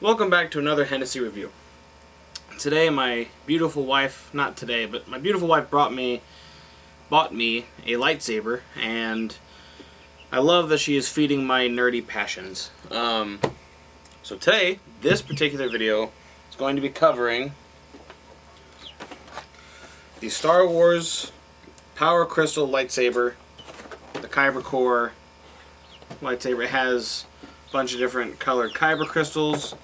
Welcome back to another Hennessy review. Today my beautiful wife, not today, but my beautiful wife bought me a lightsaber, and I love that she is feeding my nerdy passions. So today, this particular video is going to be covering the Star Wars Kyber Crystal Lightsaber, the Kyber Core lightsaber. It has a bunch of different colored Kyber crystals.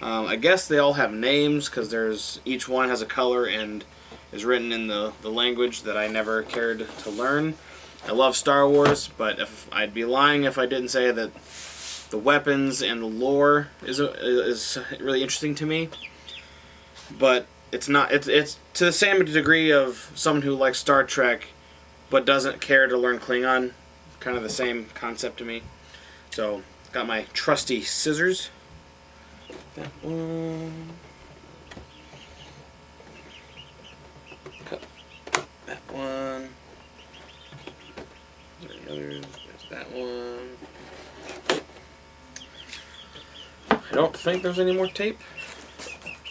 I guess they all have names because each one has a color and is written in the language that I never cared to learn. I love Star Wars, but I'd be lying if I didn't say that the weapons and the lore is really interesting to me. But it's not. It's to the same degree of someone who likes Star Trek but doesn't care to learn Klingon. Kind of the same concept to me. So got my trusty scissors. That one. Cut that one. Are there any others? There's that one. I don't think there's any more tape.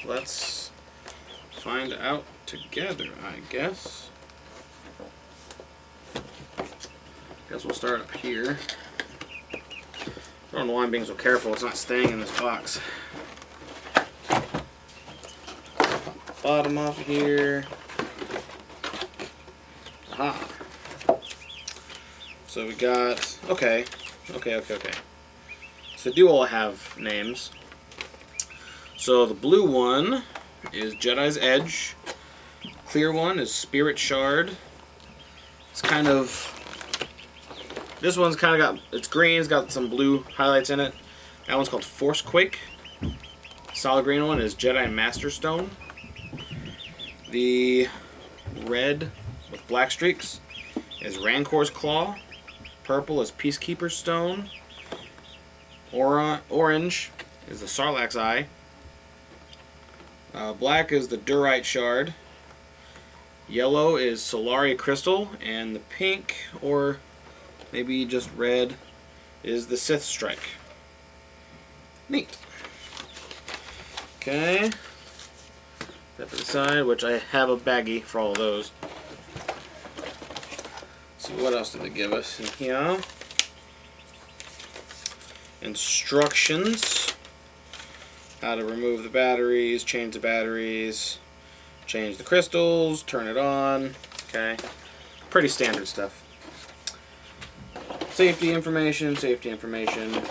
Let's find out together, I guess. Guess we'll start up here. I don't know why I'm being so careful. It's not staying in this box. Bottom off here. Aha. So we got, okay. So they do all have names. So the blue one is Jedi's Edge. Clear one is Spirit Shard. It's kind of, this one's kind of got, it's green, it's got some blue highlights in it. That one's called Force Quake. Solid green one is Jedi Master Stone. The red with black streaks is Rancor's Claw. Purple is Peacekeeper Stone. Orange is the Sarlacc's Eye. Black is the Durite Shard. Yellow is Solari Crystal. And the pink, or maybe just red, is the Sith Strike. Neat. Okay. That to the side, which I have a baggie for all of those. Let's see, what else did they give us in here? Instructions. How to remove the batteries, change the batteries, change the crystals, turn it on. Okay. Pretty standard stuff. Safety information, safety information.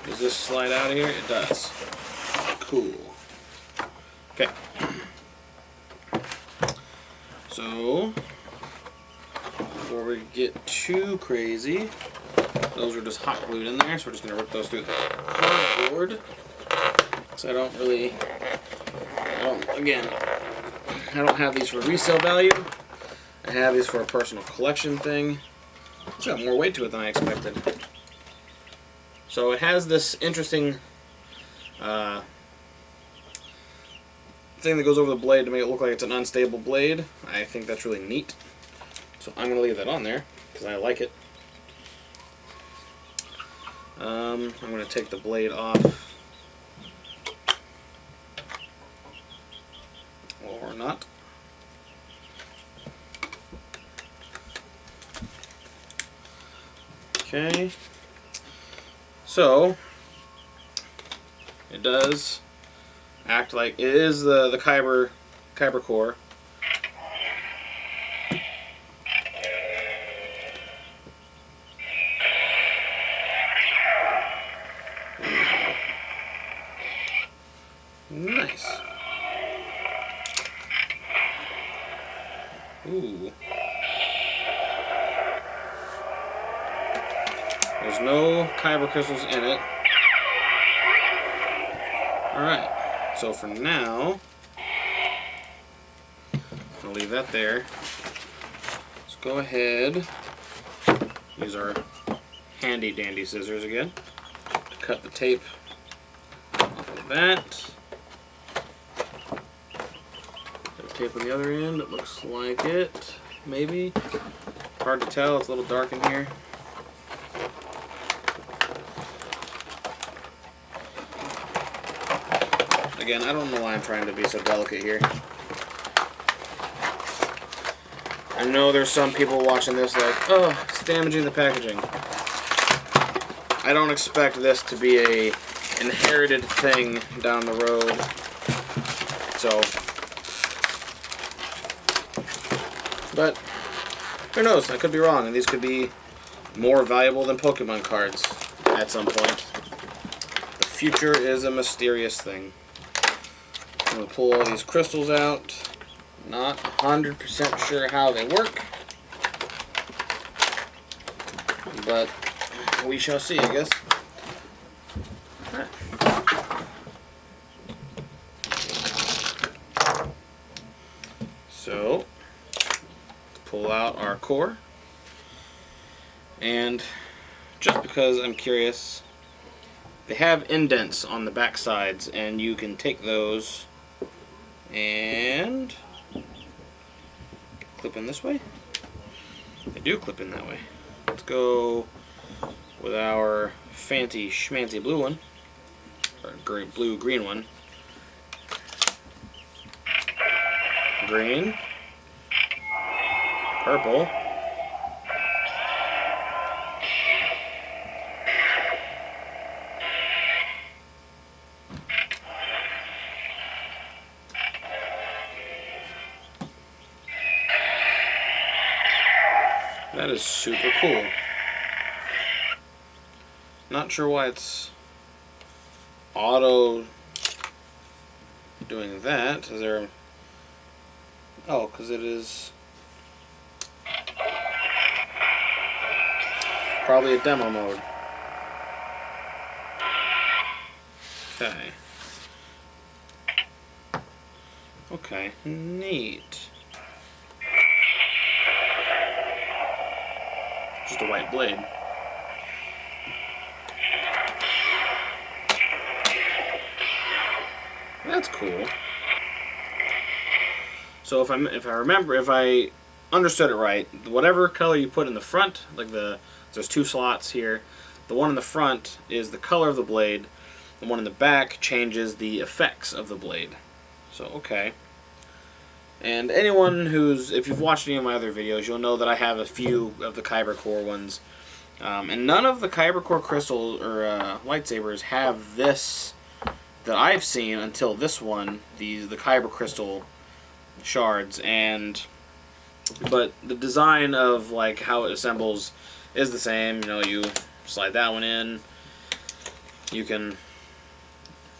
Does this slide out of here? It does. Cool. Okay. So, before we get too crazy, those are just hot glued in there, so we're just going to rip those through the cardboard. So I don't have these for resale value. I have these for a personal collection thing. It's got more weight to it than I expected. So it has this interesting thing that goes over the blade to make it look like it's an unstable blade. I think that's really neat. So I'm going to leave that on there because I like it. I'm going to take the blade off. Or not. Okay. So it does act like it is the Kyber Core. Nice. Ooh. There's no Kyber crystals in it. Alright. So for now, I'll leave that there. Let's go ahead. Use our handy dandy scissors again to cut the tape off of that. Tape on the other end, it looks like it, maybe. Hard to tell, it's a little dark in here. Again, I don't know why I'm trying to be so delicate here. I know there's some people watching this like, oh, it's damaging the packaging. I don't expect this to be a inherited thing down the road. So, but who knows? I could be wrong, and these could be more valuable than Pokemon cards at some point. The future is a mysterious thing. I'm going to pull all these crystals out. Not 100% sure how they work, but we shall see, I guess. Right. So, let's pull out our core, and just because I'm curious, they have indents on the back sides, and you can take those and clip in this way. They do clip in that way. Let's go with our fancy schmancy blue one, or blue-green one. Green, purple, that is super cool. Not sure why it's auto doing that. Is there... Oh, because it is probably a demo mode. Okay. Okay, neat. Just a white blade. That's cool. So if I understood it right, whatever color you put in the front, like there's two slots here. The one in the front is the color of the blade. The one in the back changes the effects of the blade. So okay. And anyone if you've watched any of my other videos, you'll know that I have a few of the Kyber Core ones. And none of the Kyber Core crystal or lightsabers have this that I've seen until this one, the Kyber Crystal shards. But the design of like how it assembles is the same. You know, you slide that one in, you can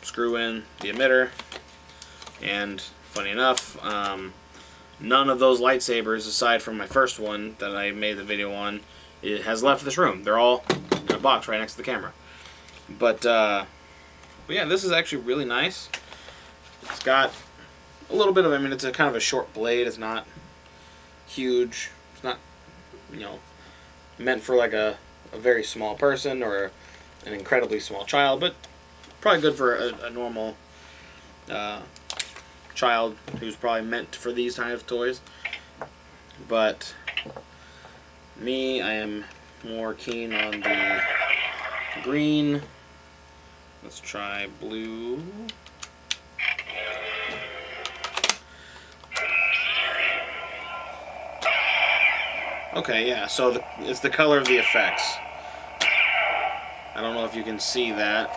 screw in the emitter, and funny enough, none of those lightsabers, aside from my first one that I made the video on, it has left this room. They're all in a box right next to the camera. But yeah, this is actually really nice. It's got a little bit of, I mean, it's a kind of a short blade. It's not huge. It's not, you know, meant for like a very small person or an incredibly small child, but probably good for a normal child who's probably meant for these kind of toys. But me, I am more keen on the green. Let's try blue. Okay, yeah, so it's the color of the effects. I don't know if you can see that.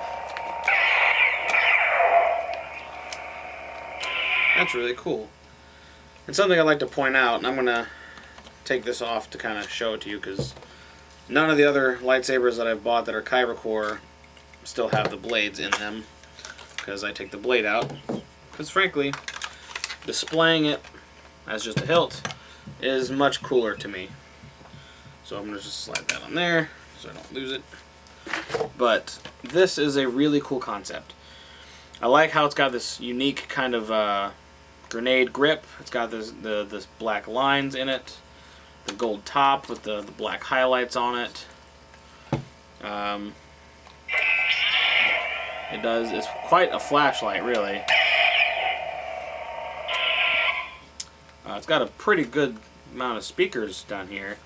That's really cool. And something I'd like to point out, and I'm going to take this off to kind of show it to you, because none of the other lightsabers that I've bought that are Kyber Core still have the blades in them, because I take the blade out. Because frankly, displaying it as just a hilt is much cooler to me. So I'm going to just slide that on there so I don't lose it. But this is a really cool concept. I like how it's got this unique kind of grenade grip. It's got this black lines in it, the gold top with the black highlights on it. It's quite a flashlight, really. It's got a pretty good amount of speakers down here.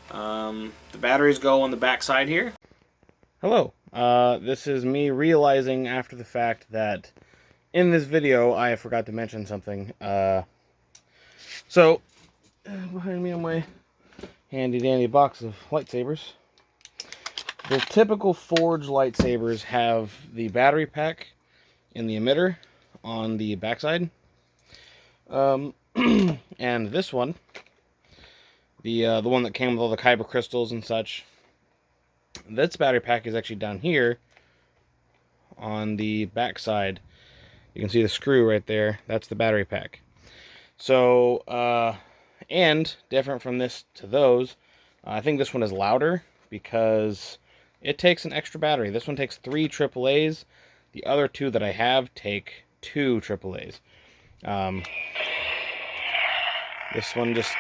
The batteries go on the back side here. Hello. This is me realizing after the fact that in this video, I forgot to mention something. So, behind me on my handy-dandy box of lightsabers, the typical forged lightsabers have the battery pack in the emitter on the backside. And this one, the one that came with all the Kyber crystals and such, this battery pack is actually down here on the backside. You can see the screw right there. That's the battery pack. So, and different from this to those, I think this one is louder because it takes an extra battery. This one takes 3 AAAs. The other 2 that I have take 2 AAAs. This one just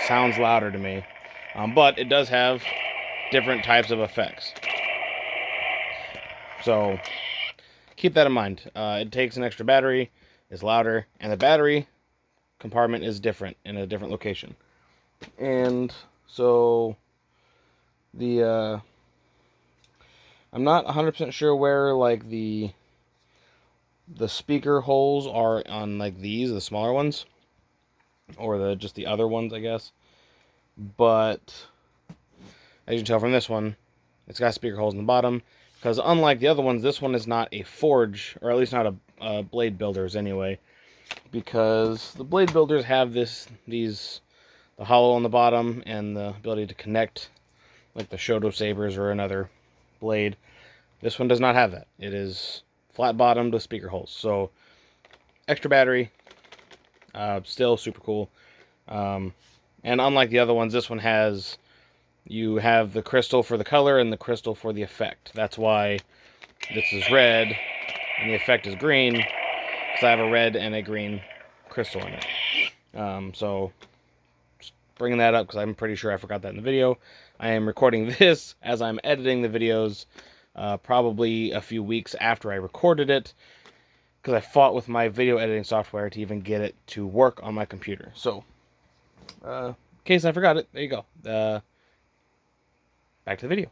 sounds louder to me. But it does have different types of effects. So, keep that in mind. It takes an extra battery, is louder, and the battery compartment is different in a different location. And so I'm not 100% sure where like the speaker holes are on like these, the smaller ones, or just the other ones, I guess. But as you can tell from this one, it's got speaker holes in the bottom. Because unlike the other ones, this one is not a forge, or at least not a blade builders anyway. Because the blade builders have the hollow on the bottom and the ability to connect, like the Shoto sabers or another blade. This one does not have that. It is flat bottomed with speaker holes. So extra battery, still super cool. And unlike the other ones, this one has. You have the crystal for the color and the crystal for the effect. That's why this is red and the effect is green, because I have a red and a green crystal in it. So, just bringing that up because I'm pretty sure I forgot that in the video. I am recording this as I'm editing the videos, probably a few weeks after I recorded it, because I fought with my video editing software to even get it to work on my computer. So, in case I forgot it, there you go. Back to the video.